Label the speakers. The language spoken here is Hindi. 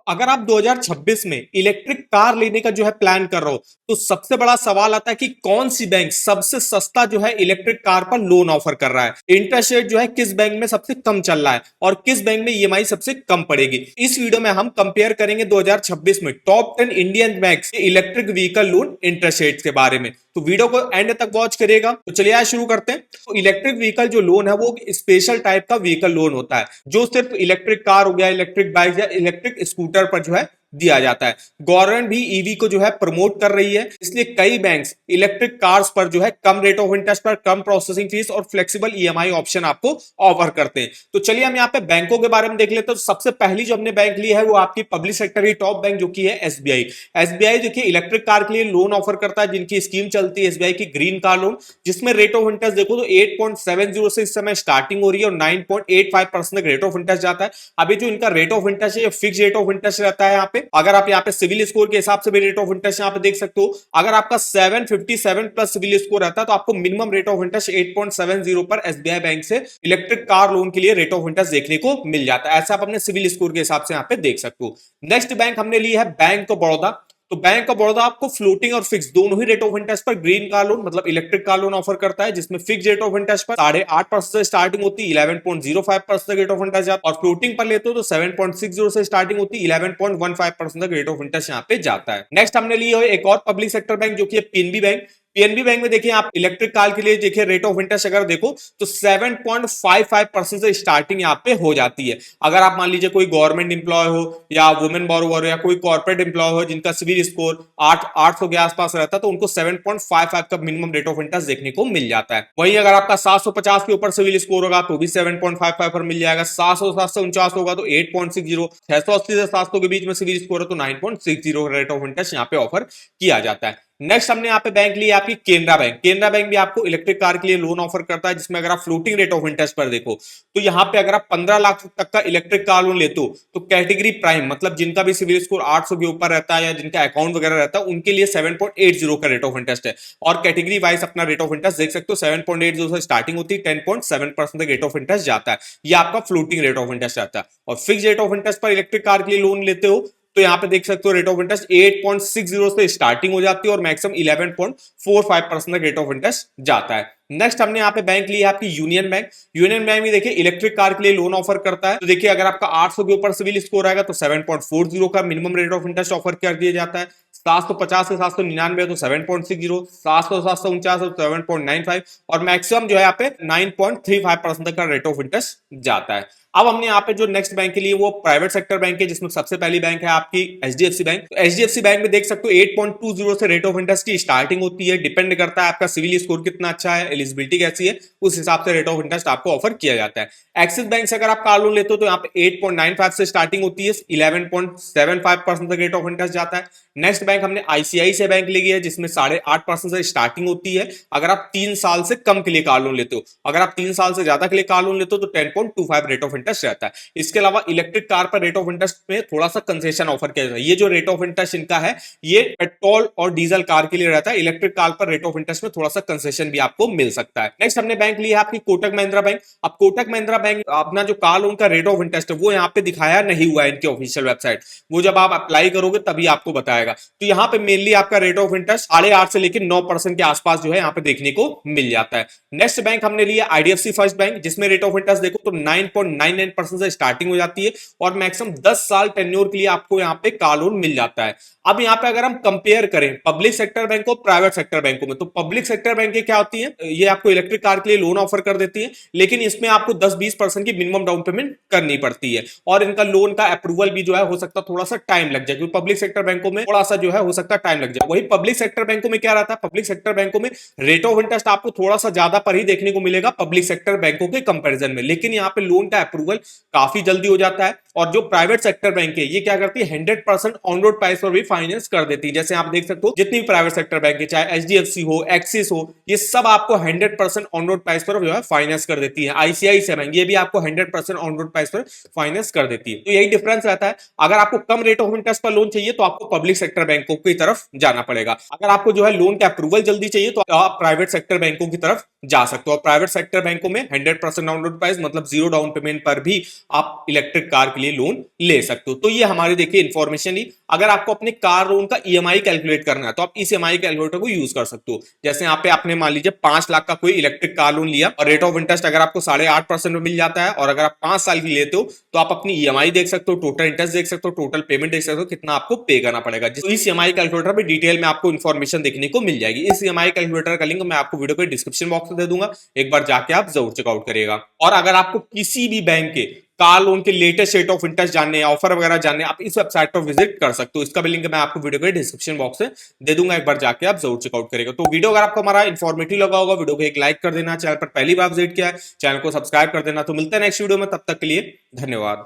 Speaker 1: अगर आप 2026 में इलेक्ट्रिक कार लेने का जो है प्लान कर रहे हो तो सबसे बड़ा सवाल आता है कि कौन सी बैंक सबसे सस्ता जो है इलेक्ट्रिक कार पर लोन ऑफर कर रहा है, इंटरेस्ट रेट जो है किस बैंक में सबसे कम चल रहा है और किस बैंक में ईएमआई सबसे कम पड़ेगी। इस वीडियो में हम कंपेयर करेंगे 2026 में टॉप 10 इंडियन बैंक्स के electric vehicle loan interest rate के बारे में। तो वीडियो को एंड तक वॉच करिएगा। तो चलिए आज शुरू करते हैं। तो इलेक्ट्रिक व्हीकल जो लोन है वो स्पेशल टाइप का व्हीकल लोन होता है जो सिर्फ इलेक्ट्रिक कार हो गया, इलेक्ट्रिक बाइक या इलेक्ट्रिक स्कूटर पर जो है दिया जाता है। गवर्नमेंट भी ईवी को जो है प्रमोट कर रही है, इसलिए कई बैंक्स इलेक्ट्रिक कार्स पर जो है कम रेट ऑफ इंटरेस्ट पर कम प्रोसेसिंग फीस और फ्लेक्सिबल ईएमआई ऑप्शन आपको ऑफर करते हैं। तो चलिए हम यहाँ पे बैंकों के बारे में देख लेते हैं। तो सबसे पहली जो हमने बैंक ली है वो आपकी पब्लिक सेक्टर की टॉप बैंक जो की है एसबीआई। एसबीआई देखिए इलेक्ट्रिक कार के लिए लोन ऑफर करता है, जिनकी स्कीम चलती है एसबीआई की ग्रीन कार लोन, जिसमें रेट ऑफ इंटरेस्ट देखो तो 8.70 से इस समय स्टार्टिंग हो रही है और 9.85% रेट ऑफ इंटरेस्ट जाता है। अभी जो इनका रेट ऑफ इंटरेस्ट है फिक्स रेट ऑफ इंटरेस्ट रहता है। यहाँ पे अगर आप यहाँ पे सिविल स्कोर के हिसाब से भी रेट ऑफ इंटरेस्ट यहाँ पे देख सकते हो। अगर आपका 757 प्लस सिविल स्कोर रहता है तो आपको मिनिमम रेट ऑफ इंटरेस्ट 8.70 पर एसबीआई बैंक से इलेक्ट्रिक कार लोन के लिए रेट ऑफ इंटरेस्ट देखने को मिल जाता है। ऐसा आप अपने सिविल स्कोर के हिसाब से यहाँ पे देख सकते हो। नेक्स्ट बैंक हमने ली है बैंक ऑफ बड़ौदा। तो बैंक ऑफ बड़ौदा आपको फ्लोटिंग और फिक्स दोनों ही रेट ऑफ इंटरेस्ट पर ग्रीन कार लोन मतलब इलेक्ट्रिक कार लोन ऑफर करता है, जिसमें फिक्स रेट ऑफ इंटरेस्ट पर 8.5% से स्टार्टिंग होती है, 11.05% रेट ऑफ इंटरेस्ट जाता है और फ्लोटिंग पर लेते हो तो 7.60 से स्टार्टिंग होती है, 11.15% रेट ऑफ इंटरेस्ट यहाँ पे जाता है। नेक्स्ट हमने ली है एक और पब्लिक सेक्टर बैंक जो कि है पीएनबी बैंक। पीएनबी बैंक में देखिए आप इलेक्ट्रिक कार के लिए देखिए रेट ऑफ इंटरेस्ट अगर देखो तो 7.55% से स्टार्टिंग यहाँ पे हो जाती है। अगर आप मान लीजिए कोई गवर्नमेंट इंप्लॉय हो या वुमेन बोरोवर हो या कोई कॉर्पोरेट इंप्लॉय हो जिनका सिविल स्कोर 800 के आसपास रहता है तो उनको 7.55 का मिनिमम रेट ऑफ इंटरेस्ट देखने को मिल जाता है। वहीं अगर आपका 750 के ऊपर सिविल स्कोर होगा तो भी 7.55 पर मिल जाएगा। 700 होगा तो 8.60, 680 से 700 के बीच में सिविल स्कोर है तो 9.60 रेट ऑफ इंटरेस्ट यहाँ पे ऑफर किया जाता है। नेक्स्ट हमने यहाँ पे बैंक ली आपकी केनरा बैंक। केनरा बैंक भी आपको इलेक्ट्रिक कार के लिए लोन ऑफर करता है, जिसमें अगर आप फ्लोटिंग रेट ऑफ इंटरेस्ट पर देखो तो यहाँ पे अगर आप 15 लाख तक का इलेक्ट्रिक कार लोन लेते हो तो कैटेगरी प्राइम मतलब जिनका भी सिविल स्कोर 800 के ऊपर रहता है या जिनका अकाउंट वगैरह रहता है उनके लिए 7.80 का रेट ऑफ इंटरेस्ट है। और कैटेगरी वाइज अपना रेट ऑफ इंटरेस्ट देख सकते हो, 7.80 से स्टार्टिंग होती है, 10.7% रेट ऑफ इंटरेस्ट जाता है। यह आपका फ्लोटिंग रेट ऑफ इंटरेस्ट रहता है। और फिक्स रेट ऑफ इंटरेस्ट पर इलेक्ट्रिक कार के लिए लोन लेते हो तो यहाँ पे देख सकते हो रेट ऑफ इंटरेस्ट 8.60 से स्टार्टिंग हो जाती है और मैक्सिमम 11.45% रेट ऑफ इंटरेस्ट जाता है। नेक्स्ट हमने यहाँ पे बैंक ली है आपकी यूनियन बैंक। यूनियन बैंक भी देखिए इलेक्ट्रिक कार के लिए लोन ऑफर करता है। तो देखिए अगर आपका 800 के ऊपर सिविल स्कोर आएगा तो 7.40 का minimum rate of interest offer कर दिया जाता है। 750 से 799 तो 7.60, 700 749 तो 7.95 और मैक्सिमम जो है यहाँ पे 9.35% का रेट ऑफ इंटरेस्ट जाता है। अब हमने यहाँ पे जो नेक्स्ट बैंक के लिए वो प्राइवेट सेक्टर बैंक है, जिसमें सबसे पहली बैंक है आपकी एचडीएफसी बैंक। तो एचडीएफसी बैंक में देख सकते हो 8.20 से रेट ऑफ इंटरेस्ट की स्टार्टिंग होती है। डिपेंड करता है आपका सिविल स्कोर कितना अच्छा है, एलिजिबिलिटी कैसी है, उस हिसाब से रेट ऑफ इंटरेस्ट आपको ऑफर किया जाता है। एक्सिस बैंक से अगर आप कार लोन लेते हो तो यहाँ पे 8.95 से स्टार्टिंग होती है, 11.75% रेट ऑफ इंटरेस्ट जाता है। नेक्स्ट बैंक हमने आईसीआईसीआई बैंक ली है, जिसमें 8.5% से स्टार्टिंग होती है अगर आप 3 साल से कम के लिए कार लोन लेते हो। अगर आप 3 साल से ज्यादा के लिए कार लोन लेते हो तो 10.25 रेट ऑफ इंटरेस्ट रहता है। इसके अलावा इलेक्ट्रिक कार पर रेट ऑफ इंटरेस्ट में थोड़ा सा कंसेशन ऑफर किया जाता है। ये जो रेट ऑफ इंटरेस्ट इनका है ये पेट्रोल और डीजल कार के लिए रहता है। इलेक्ट्रिक कार पर रेट ऑफ इंटरेस्ट में थोड़ा सा कंसेशन भी आपको मिल सकता है। नेक्स्ट हमने बैंक लिया आपकी कोटक महिंद्रा बैंक। अब कोटक महिंद्रा बैंक अपना जो कार लोन का रेट ऑफ इंटरेस्ट है वो यहाँ पे दिखाया नहीं हुआ है इनके ऑफिशियल वेबसाइट, वो जब आप अप्लाई करोगे तभी आपको बताएगा। तो यहाँ पे मेनली आपका रेट ऑफ इंटरेस्ट 8.5 से लेकर 9% के आसपास जो है यहाँ पे देखने को मिल जाता है। नेक्स्ट बैंक हमने लिया आईडीएफसी फर्स्ट बैंक, जिसमें रेट ऑफ इंटरेस्ट देखो तो 9.99% से स्टार्टिंग हो जाती है और मैक्सिमम 10 साल टेन्योर के लिए आपको यहाँ पे कार लोन मिल जाता है। अब यहाँ पे अगर हम कंपेयर करें पब्लिक सेक्टर बैंक और प्राइवेट सेक्टर बैंकों में, तो पब्लिक सेक्टर बैंक क्या होती है, ये आपको इलेक्ट्रिक कार के लिए लोन ऑफर कर देती है, लेकिन इसमें आपको 10-20% की मिनिमम डाउन पेमेंट करनी पड़ती है और इनका लोन का अप्रूवल भी जो है हो सकता है थोड़ा सा टाइम लग जाए, क्योंकि पब्लिक सेक्टर बैंकों में थोड़ा सा जो है हो सकता है टाइम लग जाए। वही पब्लिक सेक्टर बैंकों में क्या रहता है, पब्लिक सेक्टर बैंकों में रेट ऑफ इंटरेस्ट आपको थोड़ा सा ज्यादा पर ही देखने को मिलेगा पब्लिक सेक्टर बैंकों के कंपैरिजन में, लेकिन यहाँ पे लोन का अप्रूवल काफी जल्दी हो जाता है। और जो प्राइवेट सेक्टर बैंक है ये क्या करती है, 100% ऑन रोड प्राइस पर भी फाइनेंस कर देती है। जैसे आप देख सकते हो जितनी भी प्राइवेट सेक्टर बैंक है, चाहे एचडीएफसी हो, एक्सिस हो, ये सब आपको 100% ऑन रोड प्राइस पर जो है फाइनेंस कर देती है। आईसीआईसीआई बैंक ये भी आपको 100% ऑन रोड प्राइस पर फाइनेंस कर देती है। तो यही डिफरेंस रहता है। अगर आपको कम रेट ऑफ इंटरेस्ट पर लोन चाहिए तो आपको पब्लिक सेक्टर बैंकों की तरफ जाना पड़ेगा। अगर आपको जो है लोन का अप्रूवल जल्दी चाहिए तो आप प्राइवेट सेक्टर बैंकों की तरफ जा सकते हो। और प्राइवेट सेक्टर बैंकों में 100% ऑन रोड प्राइस मतलब 0 डाउन पेमेंट पर भी आप इलेक्ट्रिक कार के लिए लोन ले सकते हो। तो ये हमारी देखिए इन्फॉर्मेशन ही। अगर आपको अपने कार लोन का ईएमआई कैलकुलेट करना है तो आप इस ईएमआई कैलकुलेटर को यूज कर सकते हो। जैसे यहाँ पे आपने मान लीजिए 5 लाख का कोई इलेक्ट्रिक कार लोन लिया और रेट ऑफ इंटरेस्ट अगर आपको 8.5% में मिल जाता है, और अगर आप 5 साल की लेते हो तो आप अपनी ईएमआई देख सकते हो, टोटल इंटरेस्ट देख सकते हो, टोटल पेमेंट देख सकते हो, कितना आपको पे करना पड़ेगा। तो इस ईएमआई कैलकुलेटर में डिटेल में आपको इन्फॉर्मेशन देखने को मिल जाएगी। इस ईएमआई कैलकुलेटर का लिंक मैं आपको वीडियो के डिस्क्रिप्शन बॉक्स में दे दूंगा, एक बार जाके आप जरूर चेकआउट करिएगा। और अगर आपको किसी भी बैंक के कार लोन के लेटेस्ट रेट ऑफ इंटरेस्ट जानने या ऑफर वगैरह जानने, आप इस वेबसाइट पर विजिट कर सकते हो। इसका भी लिंक मैं आपको वीडियो के डिस्क्रिप्शन बॉक्स में दे दूंगा, एक बार जाके आप जरूर चेकआउट करेगा। तो वीडियो अगर आपको हमारा इन्फॉर्मेटिव लगा होगा, वीडियो को एक लाइक कर देना, चैनल पर पहली बार विजिट किया है चैनल को सब्सक्राइब कर देना। तो मिलते हैं नेक्स्ट वीडियो में, तब तक के लिए धन्यवाद।